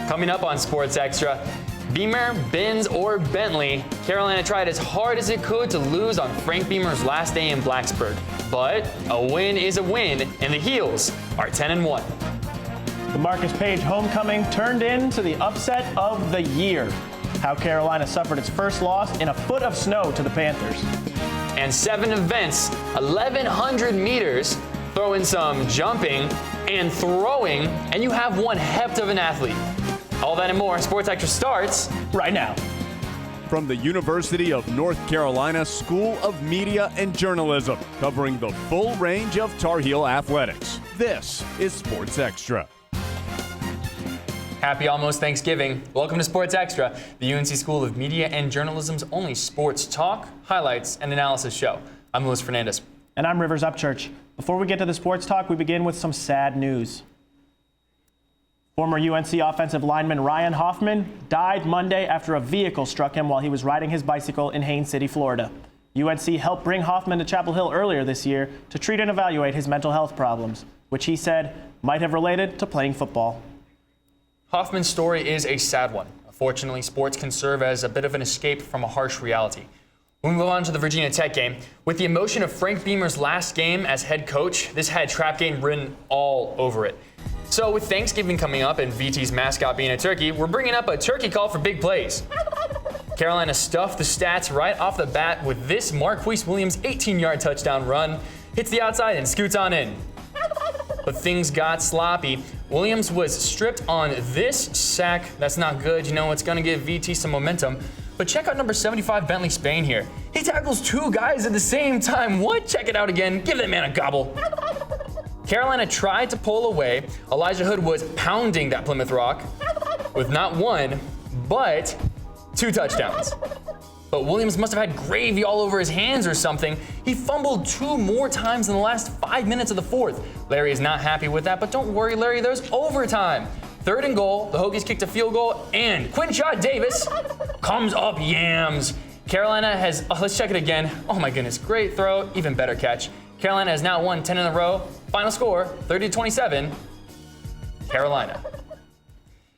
Coming up on Sports Extra, Beamer, Benz, or Bentley, Carolina tried as hard as it could to lose on Frank Beamer's last day in Blacksburg. But a win is a win, and the Heels are 10-1. The Marcus Page homecoming turned into the upset of the year. How Carolina suffered its first loss in a foot of snow to the Panthers. And 7 events, 1,100 meters, throw in some jumping and throwing, and you have one heft of an athlete. All that and more, Sports Extra starts right now. From the University of North Carolina School of Media and Journalism, covering the full range of Tar Heel athletics, this is Sports Extra. Happy almost Thanksgiving. Welcome to Sports Extra, the UNC School of Media and Journalism's only sports talk, highlights, and analysis show. I'm Luis Fernandez. And I'm Rivers Upchurch. Before we get to the sports talk, we begin with some sad news. Former UNC offensive lineman Ryan Hoffman died Monday after a vehicle struck him while he was riding his bicycle in Haines City, Florida. UNC helped bring Hoffman to Chapel Hill earlier this year to treat and evaluate his mental health problems, which he said might have related to playing football. Hoffman's story is a sad one. Unfortunately, sports can serve as a bit of an escape from a harsh reality. We move on to the Virginia Tech game. With the emotion of Frank Beamer's last game as head coach, this had trap game written all over it. So with Thanksgiving coming up and VT's mascot being a turkey, we're bringing up a turkey call for big plays. Carolina stuffed the stats right off the bat with this Marquise Williams 18-yard touchdown run. Hits the outside and scoots on in. But things got sloppy. Williams was stripped on this sack. That's not good. You know, it's going to give VT some momentum. But check out number 75, Bentley Spain here. He tackles 2 guys at the same time. What? Check it out again. Give that man a gobble. Carolina tried to pull away. Elijah Hood was pounding that Plymouth Rock with not 1, but 2 touchdowns. But Williams must have had gravy all over his hands or something. He fumbled 2 more times in the last 5 minutes of the 4th. Larry is not happy with that, but don't worry, Larry, there's overtime. 3rd and goal, the Hokies kicked a field goal, and Quinshot Davis comes up yams. Carolina has, let's check it again. Oh my goodness, great throw, even better catch. Carolina has now won 10 in a row. Final score, 30-27, Carolina.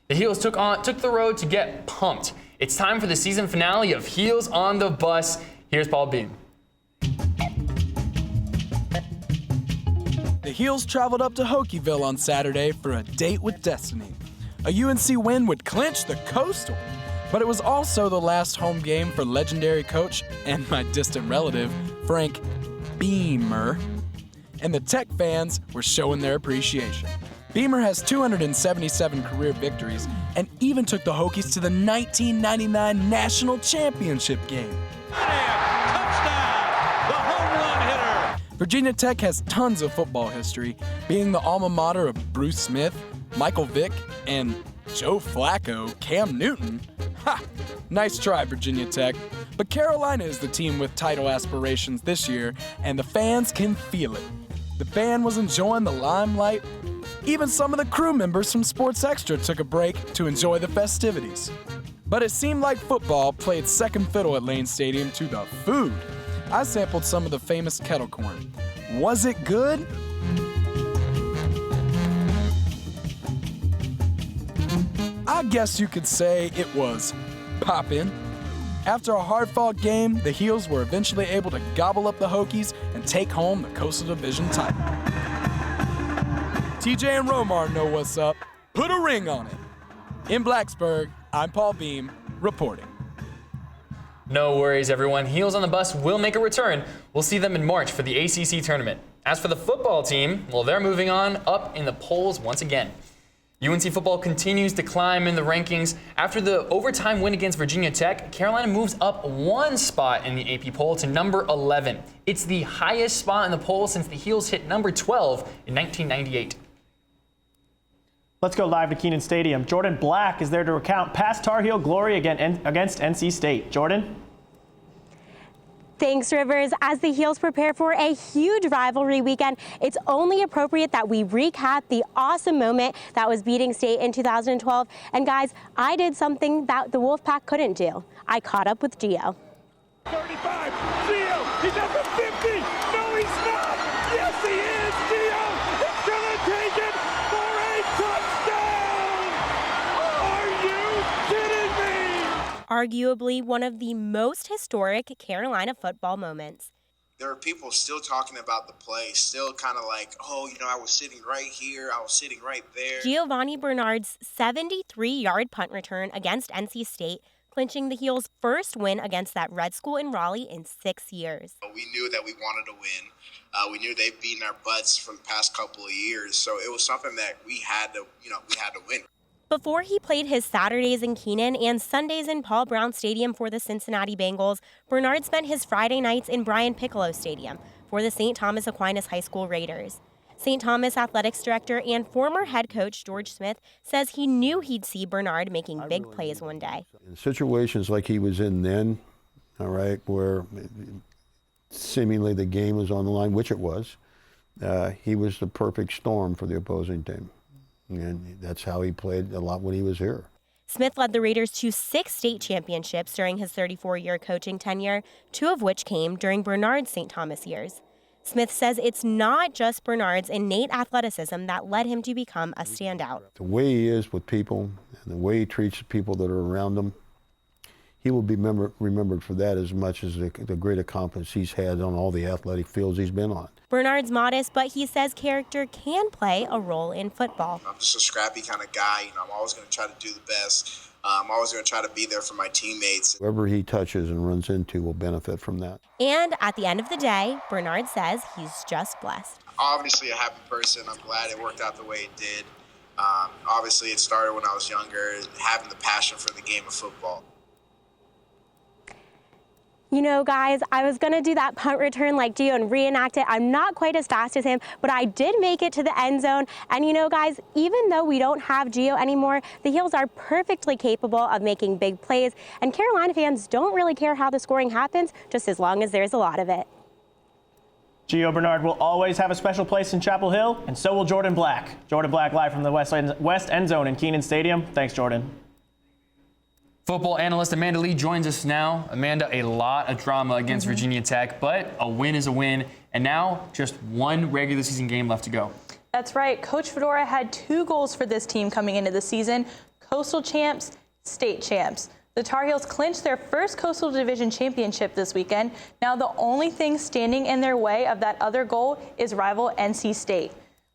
The Heels took the road to get pumped. It's time for the season finale of Heels on the Bus. Here's Paul Beam. The Heels traveled up to Hokieville on Saturday for a date with destiny. A UNC win would clinch the Coastal, but it was also the last home game for legendary coach and my distant relative, Frank Beamer. And the Tech fans were showing their appreciation. Beamer has 277 career victories and even took the Hokies to the 1999 National Championship game. Touchdown! The home run hitter! Virginia Tech has tons of football history, being the alma mater of Bruce Smith, Michael Vick, and Joe Flacco, Cam Newton. Ha! Nice try, Virginia Tech. But Carolina is the team with title aspirations this year, and the fans can feel it. The band was enjoying the limelight. Even some of the crew members from Sports Extra took a break to enjoy the festivities. But it seemed like football played second fiddle at Lane Stadium to the food. I sampled some of the famous kettle corn. Was it good? I guess you could say it was poppin'. After a hard-fought game, the Heels were eventually able to gobble up the Hokies and take home the Coastal Division title. TJ and Romar know what's up. Put a ring on it. In Blacksburg, I'm Paul Beam, reporting. No worries, everyone. Heels on the Bus will make a return. We'll see them in March for the ACC tournament. As for the football team, well, they're moving on up in the polls once again. UNC football continues to climb in the rankings. After the overtime win against Virginia Tech, Carolina moves up 1 spot in the AP poll to number 11. It's the highest spot in the poll since the Heels hit number 12 in 1998. Let's go live to Kenan Stadium. Jordan Black is there to recount past Tar Heel glory against NC State. Jordan? Thanks, Rivers. As the Heels prepare for a huge rivalry weekend, it's only appropriate that we recap the awesome moment that was beating State in 2012. And guys, I did something that the Wolfpack couldn't do. I caught up with Gio. 35, Gio, he's at the 50. No, he's not. Yes, he is. Gio is going to take it for a touchdown. Are arguably one of the most historic Carolina football moments. There are people still talking about the play, still kind of like, oh, I was sitting right here, I was sitting right there. Giovani Bernard's 73-yard punt return against NC State, clinching the Heels' first win against that Red School in Raleigh in 6 years. We knew that we wanted to win. We knew they've beaten our butts for the past couple of years, so it was something that we had to win. Before he played his Saturdays in Kenan and Sundays in Paul Brown Stadium for the Cincinnati Bengals, Bernard spent his Friday nights in Brian Piccolo Stadium for the St. Thomas Aquinas High School Raiders. St. Thomas athletics director and former head coach George Smith says he knew he'd see Bernard making big plays one day. In situations like he was in then, all right, where seemingly the game was on the line, which it was, he was the perfect storm for the opposing team. And that's how he played a lot when he was here. Smith led the Raiders to 6 state championships during his 34-year coaching tenure, 2 of which came during Bernard's St. Thomas years. Smith says it's not just Bernard's innate athleticism that led him to become a standout. The way he is with people and the way he treats the people that are around him, he will be remembered for that as much as the great accomplishments he's had on all the athletic fields he's been on. Bernard's modest, but he says character can play a role in football. I'm just a scrappy kind of guy. I'm always going to try to do the best. I'm always going to try to be there for my teammates. Whoever he touches and runs into will benefit from that. And at the end of the day, Bernard says he's just blessed. Obviously a happy person. I'm glad it worked out the way it did. Obviously it started when I was younger, having the passion for the game of football. Guys, I was going to do that punt return like Gio and reenact it. I'm not quite as fast as him, but I did make it to the end zone. And guys, even though we don't have Gio anymore, the Heels are perfectly capable of making big plays. And Carolina fans don't really care how the scoring happens, just as long as there's a lot of it. Gio Bernard will always have a special place in Chapel Hill, and so will Jordan Black. Jordan Black live from the West End Zone in Kenan Stadium. Thanks, Jordan. Football analyst Amanda Lee joins us now. Amanda, a lot of drama against Virginia Tech, but a win is a win. And now just one regular season game left to go. That's right. Coach Fedora had 2 goals for this team coming into the season. Coastal champs, state champs. The Tar Heels clinched their first Coastal Division championship this weekend. Now the only thing standing in their way of that other goal is rival NC State.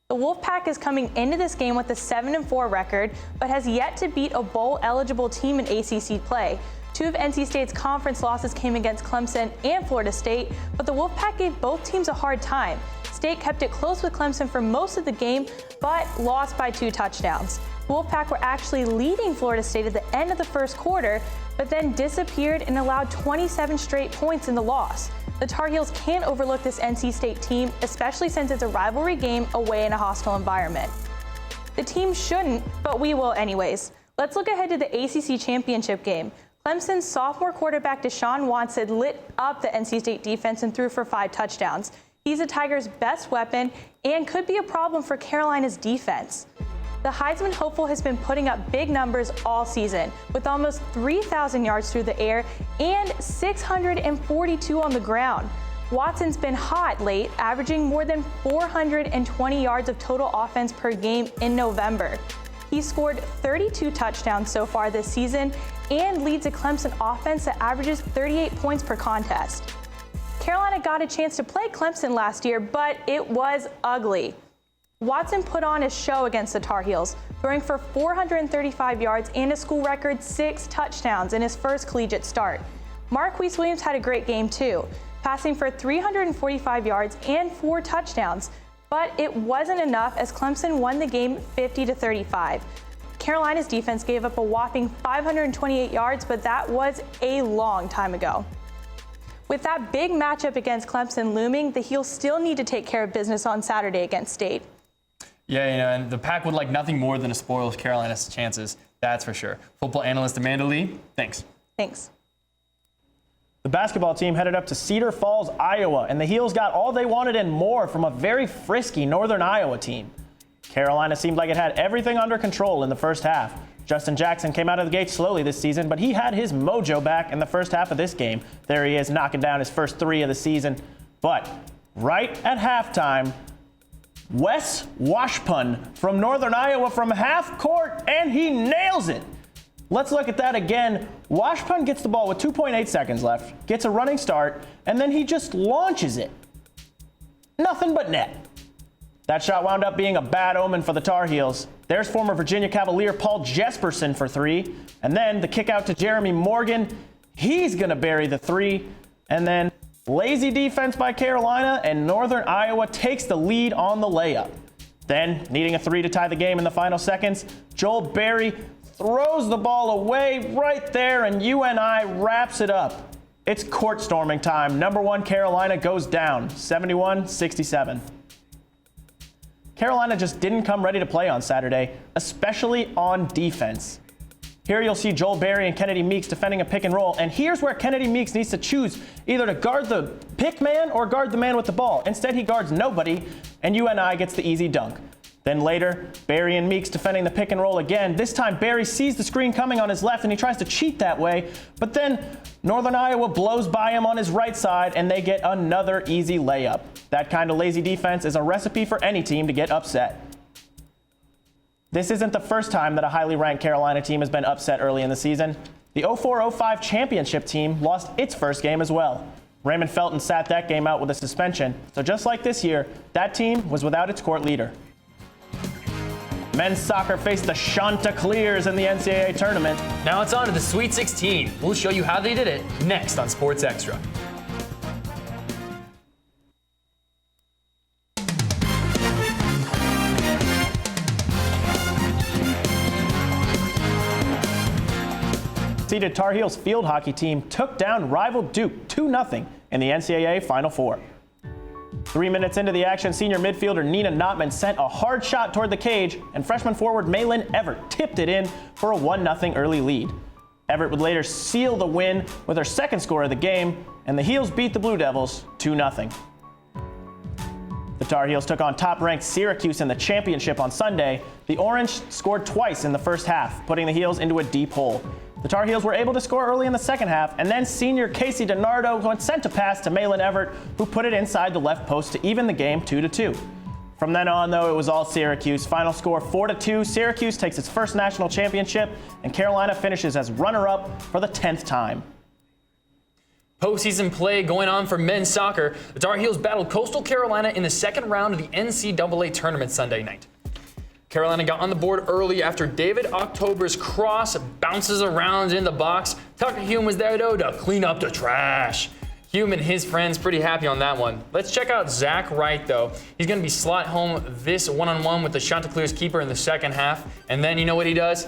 The Wolfpack is coming into this game with a 7-4 record, but has yet to beat a bowl-eligible team in ACC play. 2 of NC State's conference losses came against Clemson and Florida State, but the Wolfpack gave both teams a hard time. State kept it close with Clemson for most of the game, but lost by 2 touchdowns. The Wolfpack were actually leading Florida State at the end of the first quarter, but then disappeared and allowed 27 straight points in the loss. The Tar Heels can't overlook this NC State team, especially since it's a rivalry game away in a hostile environment. The team shouldn't, but we will anyways. Let's look ahead to the ACC championship game. Clemson's sophomore quarterback Deshaun Watson lit up the NC State defense and threw for 5 touchdowns. He's the Tigers' best weapon and could be a problem for Carolina's defense. The Heisman hopeful has been putting up big numbers all season, with almost 3,000 yards through the air and 642 on the ground. Watson's been hot late, averaging more than 420 yards of total offense per game in November. He scored 32 touchdowns so far this season and leads a Clemson offense that averages 38 points per contest. Carolina got a chance to play Clemson last year, but it was ugly. Watson put on a show against the Tar Heels, throwing for 435 yards and a school record 6 touchdowns in his first collegiate start. Marquise Williams had a great game too, passing for 345 yards and 4 touchdowns, but it wasn't enough as Clemson won the game 50-35. Carolina's defense gave up a whopping 528 yards, but that was a long time ago. With that big matchup against Clemson looming, the Heels still need to take care of business on Saturday against State. Yeah, and the Pack would like nothing more than to spoil Carolina's chances, that's for sure. Football analyst Amanda Lee, thanks. Thanks. The basketball team headed up to Cedar Falls, Iowa, and the Heels got all they wanted and more from a very frisky Northern Iowa team. Carolina seemed like it had everything under control in the first half. Justin Jackson came out of the gate slowly this season, but he had his mojo back in the first half of this game. There he is, knocking down his first 3 of the season. But right at halftime, Wes Washpun from Northern Iowa from half court, and he nails it. Let's look at that again. Washpun gets the ball with 2.8 seconds left, gets a running start, and then he just launches it. Nothing but net. That shot wound up being a bad omen for the Tar Heels. There's former Virginia Cavalier Paul Jesperson for three, and then the kick out to Jeremy Morgan. He's going to bury the three, and then lazy defense by Carolina, and Northern Iowa takes the lead on the layup. Then, needing a three to tie the game in the final seconds, Joel Berry throws the ball away right there, and UNI wraps it up. It's court storming time. Number 1 Carolina goes down, 71-67. Carolina just didn't come ready to play on Saturday, especially on defense. Here you'll see Joel Berry and Kennedy Meeks defending a pick and roll, and here's where Kennedy Meeks needs to choose either to guard the pick man or guard the man with the ball. Instead, he guards nobody, and UNI gets the easy dunk. Then later, Berry and Meeks defending the pick and roll again. This time, Berry sees the screen coming on his left, and he tries to cheat that way, but then Northern Iowa blows by him on his right side, and they get another easy layup. That kind of lazy defense is a recipe for any team to get upset. This isn't the first time that a highly ranked Carolina team has been upset early in the season. The 04-05 championship team lost its first game as well. Raymond Felton sat that game out with a suspension, so just like this year, that team was without its court leader. Men's soccer faced the Chanticleers in the NCAA tournament. Now it's on to the Sweet 16. We'll show you how they did it next on Sports Extra. Seeded Tar Heels field hockey team took down rival Duke 2-0 in the NCAA Final Four. 3 minutes into the action, senior midfielder Nina Notman sent a hard shot toward the cage, and freshman forward Malin Everett tipped it in for a 1-0 early lead. Everett would later seal the win with her second score of the game, and the Heels beat the Blue Devils 2-0. The Tar Heels took on top-ranked Syracuse in the championship on Sunday. The Orange scored twice in the first half, putting the Heels into a deep hole. The Tar Heels were able to score early in the second half, and then senior Casey DiNardo went sent a pass to Malin Everett, who put it inside the left post to even the game 2-2. From then on, though, it was all Syracuse. Final score 4-2. Syracuse takes its first national championship, and Carolina finishes as runner-up for the 10th time. Postseason play going on for men's soccer. The Tar Heels battled Coastal Carolina in the second round of the NCAA tournament Sunday night. Carolina got on the board early after David October's cross bounces around in the box. Tucker Hume was there, though, to clean up the trash. Hume and his friends pretty happy on that one. Let's check out Zach Wright, though. He's going to be slot home this one-on-one with the Chanticleers keeper in the second half. And then you know what he does?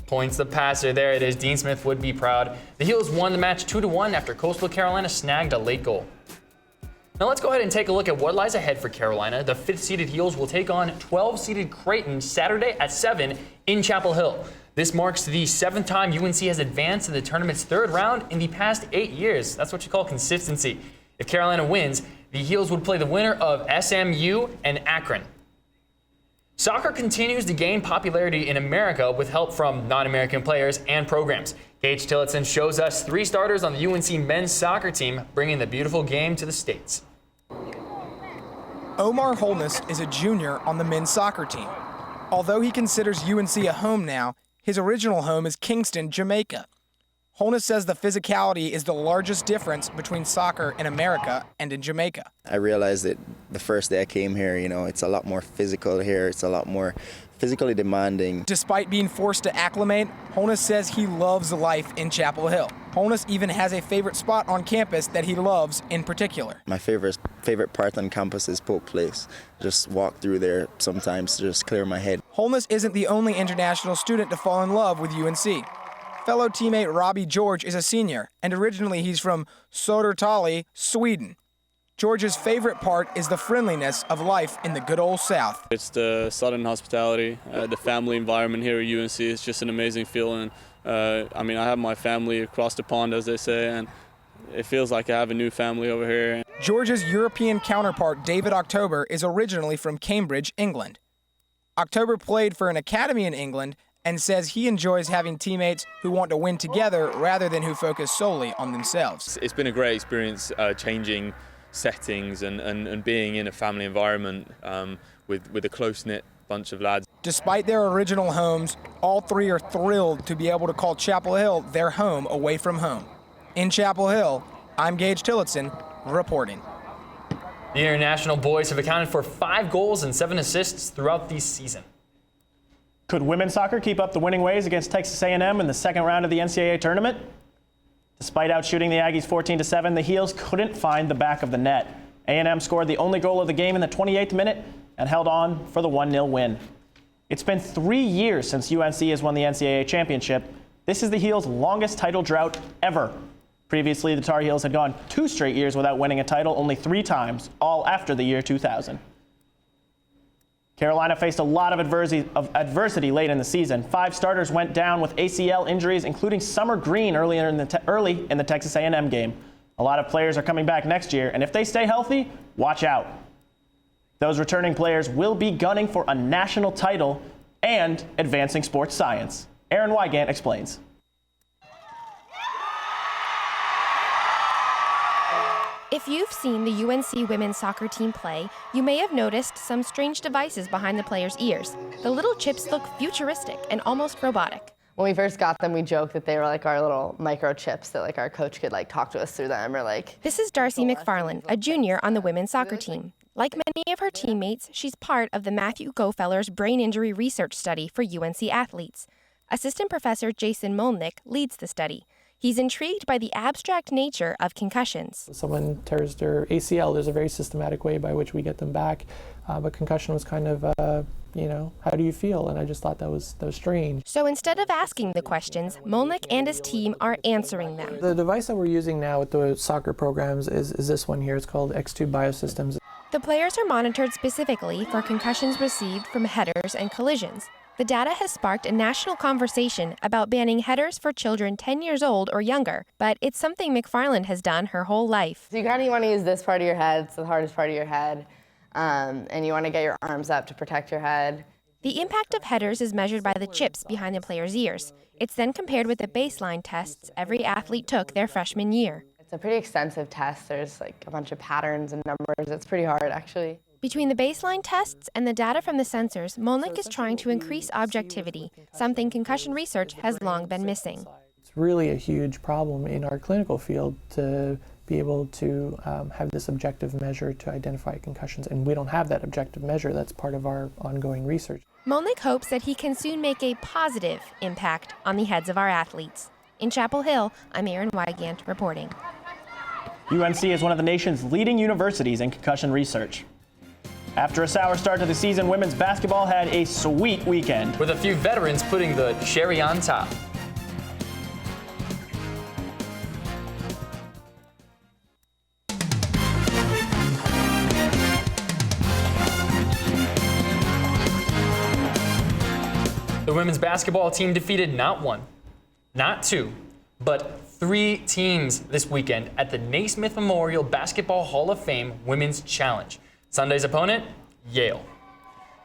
Points the passer. There it is. Dean Smith would be proud. The Heels won the match 2-1 after Coastal Carolina snagged a late goal. Now let's go ahead and take a look at what lies ahead for Carolina. The 5th-seeded Heels will take on 12-seeded Creighton Saturday at 7 in Chapel Hill. This marks the 7th time UNC has advanced to the tournament's 3rd round in the past 8 years. That's what you call consistency. If Carolina wins, the Heels would play the winner of SMU and Akron. Soccer continues to gain popularity in America with help from non-American players and programs. Gage Tillotson shows us 3 starters on the UNC men's soccer team, bringing the beautiful game to the States. Omar Holness is a junior on the men's soccer team. Although he considers UNC a home now, his original home is Kingston, Jamaica. Holness says the physicality is the largest difference between soccer in America and in Jamaica. I realized that the first day I came here, it's a lot more physical here. It's a lot more physically demanding. Despite being forced to acclimate, Holness says he loves life in Chapel Hill. Holness even has a favorite spot on campus that he loves in particular. My favorite part on campus is Polk Place. Just walk through there sometimes to just clear my head. Holness isn't the only international student to fall in love with UNC. Fellow teammate Robbie George is a senior, and originally he's from Södertälje, Sweden. George's favorite part is the friendliness of life in the good old South. It's the southern hospitality, the family environment here at UNC. It's just an amazing feeling. I have my family across the pond, as they say, and it feels like I have a new family over here. George's European counterpart, David October, is originally from Cambridge, England. October played for an academy in England and says he enjoys having teammates who want to win together rather than who focus solely on themselves. It's been a great experience changing settings and being in a family environment with a close-knit bunch of lads. Despite their original homes, all three are thrilled to be able to call Chapel Hill their home away from home. In Chapel Hill, I'm Gage Tillotson reporting. The International boys have accounted for 5 goals and 7 assists throughout the season. Could women's soccer keep up the winning ways against Texas A&M in the second round of the NCAA tournament? Despite outshooting the Aggies 14-7, the Heels couldn't find the back of the net. A&M scored the only goal of the game in the 28th minute and held on for the 1-0 win. It's been 3 years since UNC has won the NCAA championship. This is the Heels' longest title drought ever. Previously, the Tar Heels had gone 2 straight years without winning a title, only 3 times, all after the year 2000. Carolina faced a lot of adversity late in the season. 5 starters went down with ACL injuries, including Summer Green early in the Texas A&M game. A lot of players are coming back next year, and if they stay healthy, watch out. Those returning players will be gunning for a national title and advancing sports science. Aaron Wygant explains. If you've seen the UNC women's soccer team play, you may have noticed some strange devices behind the players' ears. The little chips look futuristic and almost robotic. When we first got them, we joked that they were like our little microchips that like our coach could like talk to us through them or like. This is Darcy McFarland, a junior on the women's soccer team. Like many of her teammates, she's part of the Matthew Gofeller's brain injury research study for UNC athletes. Assistant Professor Jason Molnick leads the study. He's intrigued by the abstract nature of concussions. Someone tears their ACL, there's a very systematic way by which we get them back. But concussion was kind of, how do you feel? And I just thought that was strange. So instead of asking the questions, Molnick and his team are answering them. The device that we're using now with the soccer programs is this one here. It's called Xtra Biosystems. The players are monitored specifically for concussions received from headers and collisions. The data has sparked a national conversation about banning headers for children 10 years old or younger, but it's something McFarland has done her whole life. So you kind of want to use this part of your head, it's the hardest part of your head, and you want to get your arms up to protect your head. The impact of headers is measured by the chips behind the players' ears. It's then compared with the baseline tests every athlete took their freshman year. It's a pretty extensive test. There's like a bunch of patterns and numbers. It's pretty hard, actually. Between the baseline tests and the data from the sensors, Molnick is trying to increase objectivity, something concussion research has long been missing. It's really a huge problem in our clinical field to be able to have this objective measure to identify concussions, and we don't have that objective measure. That's part of our ongoing research. Molnick hopes that he can soon make a positive impact on the heads of our athletes. In Chapel Hill, I'm Aaron Wygant reporting. UNC is one of the nation's leading universities in concussion research. After a sour start to the season, women's basketball had a sweet weekend, with a few veterans putting the cherry on top. The women's basketball team defeated not 1, not 2, but 3 teams this weekend at the Naismith Memorial Basketball Hall of Fame Women's Challenge. Sunday's opponent, Yale.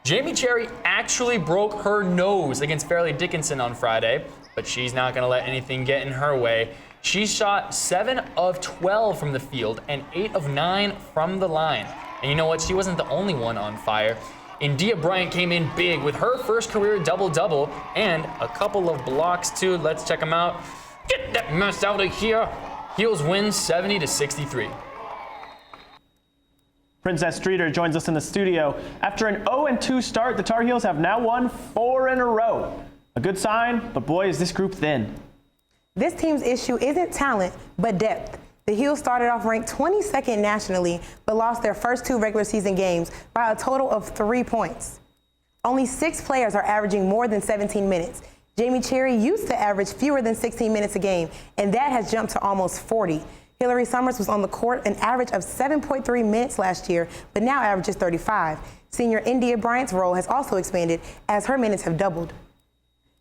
Jamie Cherry actually broke her nose against Fairleigh Dickinson on Friday, but she's not going to let anything get in her way. She shot 7 of 12 from the field and 8 of 9 from the line. And you know what? She wasn't the only one on fire. India Bryant came in big with her first career double-double and a couple of blocks too. Let's check them out. Get that mess out of here. Heels win 70-63. Princess Streeter joins us in the studio. After an 0-2 start, the Tar Heels have now won 4 in a row. A good sign, but boy, is this group thin. This team's issue isn't talent, but depth. The Heels started off ranked 22nd nationally, but lost their first 2 regular season games by a total of 3 points. Only 6 players are averaging more than 17 minutes. Jamie Cherry used to average fewer than 16 minutes a game, and that has jumped to almost 40. Hillary Summers was on the court an average of 7.3 minutes last year, but now averages 35. Senior India Bryant's role has also expanded as her minutes have doubled.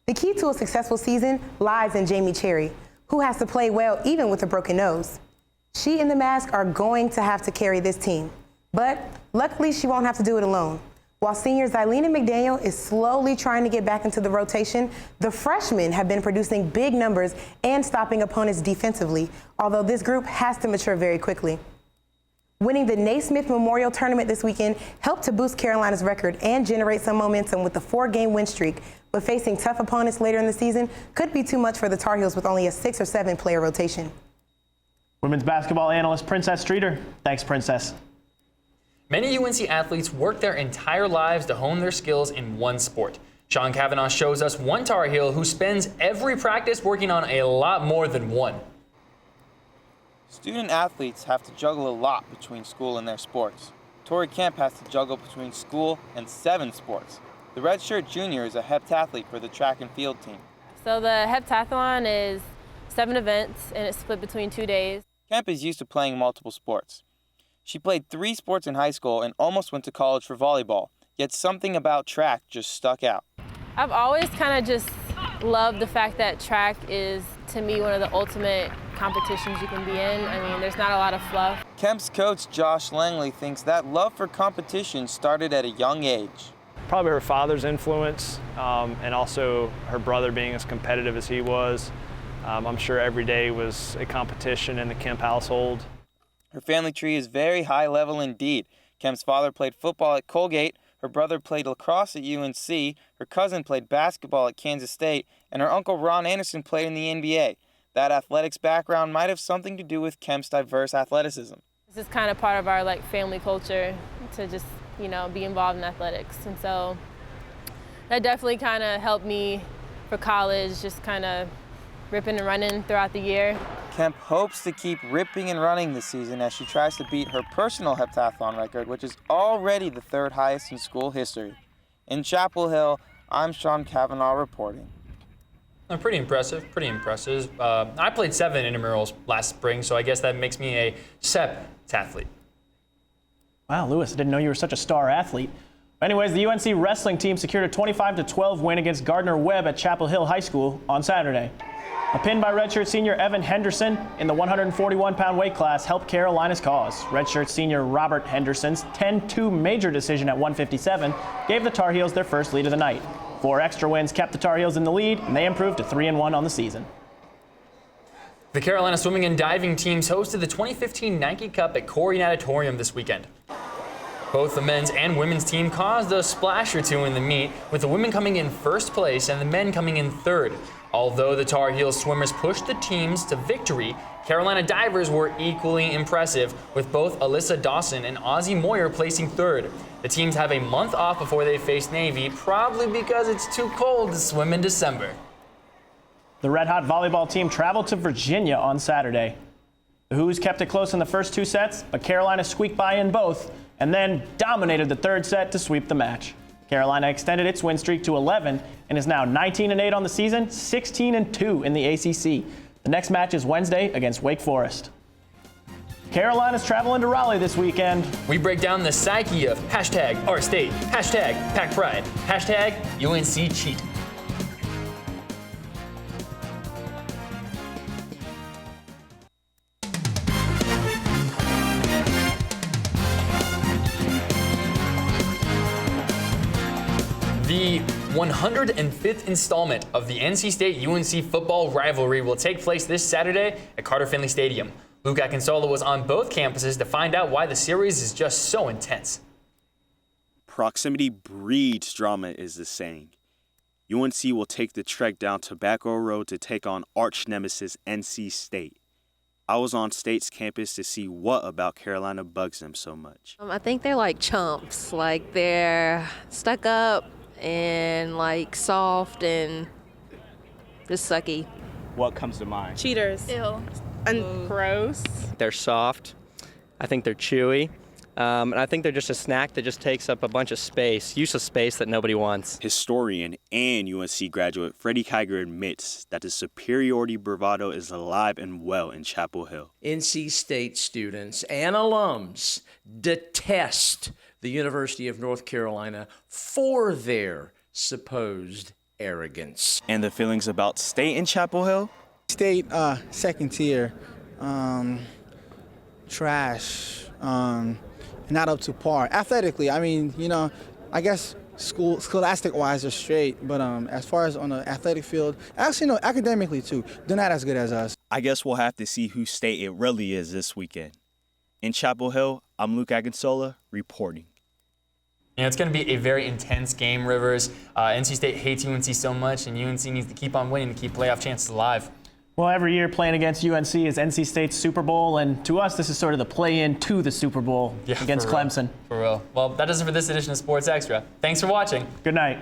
The key to a successful season lies in Jamie Cherry, who has to play well even with a broken nose. She and the mask are going to have to carry this team, but luckily she won't have to do it alone. While senior Zylena McDaniel is slowly trying to get back into the rotation, the freshmen have been producing big numbers and stopping opponents defensively, although this group has to mature very quickly. Winning the Naismith Memorial Tournament this weekend helped to boost Carolina's record and generate some momentum with the 4-game win streak. But facing tough opponents later in the season could be too much for the Tar Heels with only a 6 or 7 player rotation. Women's basketball analyst Princess Streeter. Thanks, Princess. Many UNC athletes work their entire lives to hone their skills in one sport. Sean Kavanaugh shows us one Tar Heel who spends every practice working on a lot more than one. Student athletes have to juggle a lot between school and their sports. Tori Kemp has to juggle between school and 7 sports. The redshirt junior is a heptathlete for the track and field team. So the heptathlon is 7 events and it's split between 2 days. Kemp is used to playing multiple sports. She played 3 sports in high school and almost went to college for volleyball, yet something about track just stuck out. I've always kind of just loved the fact that track is, to me, one of the ultimate competitions you can be in. I mean, there's not a lot of fluff. Kemp's coach, Josh Langley, thinks that love for competition started at a young age. Probably her father's influence, and also her brother being as competitive as he was. I'm sure every day was a competition in the Kemp household. Her family tree is very high level indeed. Kemp's father played football at Colgate, her brother played lacrosse at UNC, her cousin played basketball at Kansas State, and her uncle Ron Anderson played in the NBA. That athletics background might have something to do with Kemp's diverse athleticism. This is kind of part of our family culture to just, be involved in athletics. And so that definitely kind of helped me for college, just kind of ripping and running throughout the year. Kemp hopes to keep ripping and running this season as she tries to beat her personal heptathlon record, which is already the 3rd highest in school history. In Chapel Hill, I'm Sean Kavanaugh reporting. Pretty impressive, pretty impressive. I played 7 intramurals last spring, so I guess that makes me a septathlete. Wow, Lewis, I didn't know you were such a star athlete. Anyways, the UNC wrestling team secured a 25-12 win against Gardner-Webb at Chapel Hill High School on Saturday. A pin by redshirt senior Evan Henderson in the 141-pound weight class helped Carolina's cause. Redshirt senior Robert Henderson's 10-2 major decision at 157 gave the Tar Heels their first lead of the night. 4 extra wins kept the Tar Heels in the lead, and they improved to 3-1 on the season. The Carolina swimming and diving teams hosted the 2015 Nike Cup at Corey Natatorium this weekend. Both the men's and women's team caused a splash or two in the meet, with the women coming in first place and the men coming in third. Although the Tar Heels swimmers pushed the teams to victory, Carolina divers were equally impressive, with both Alyssa Dawson and Ozzie Moyer placing third. The teams have a month off before they face Navy, probably because it's too cold to swim in December. The Red Hot volleyball team traveled to Virginia on Saturday. The Hoos kept it close in the first 2 sets, but Carolina squeaked by in both and then dominated the 3rd set to sweep the match. Carolina extended its win streak to 11 and is now 19-8 on the season, 16-2 in the ACC. The next match is Wednesday against Wake Forest. Carolina's traveling to Raleigh this weekend. We break down the psyche of #OurState, #PackPride, #UNCCheat. The 105th installment of the NC State-UNC football rivalry will take place this Saturday at Carter Finley Stadium. Luke Akinsola was on both campuses to find out why the series is just so intense. Proximity breeds drama is the saying. UNC will take the trek down Tobacco Road to take on arch nemesis NC State. I was on State's campus to see what about Carolina bugs them so much. I think they're like chumps, like they're stuck up and like soft and just sucky. What comes to mind? Cheaters. Ew. And gross. They're soft. I think they're chewy. And I think they're just a snack that just takes up a bunch of space, useless space that nobody wants. Historian and UNC graduate Freddie Kiger admits that the superiority bravado is alive and well in Chapel Hill. NC State students and alums detest the University of North Carolina for their supposed arrogance. And the feelings about State in Chapel Hill? State, second tier, trash, not up to par. Athletically, I mean, I guess scholastic-wise they're straight, but as far as on the athletic field, actually, no, academically too, they're not as good as us. I guess we'll have to see who State it really is this weekend. In Chapel Hill, I'm Luke Akinsola reporting. You know, it's going to be a very intense game, Rivers. NC State hates UNC so much, and UNC needs to keep on winning to keep playoff chances alive. Well, every year playing against UNC is NC State's Super Bowl, and to us, this is sort of the play-in to the Super Bowl against for real. Clemson. For real. Well, that does it for this edition of Sports Extra. Thanks for watching. Good night.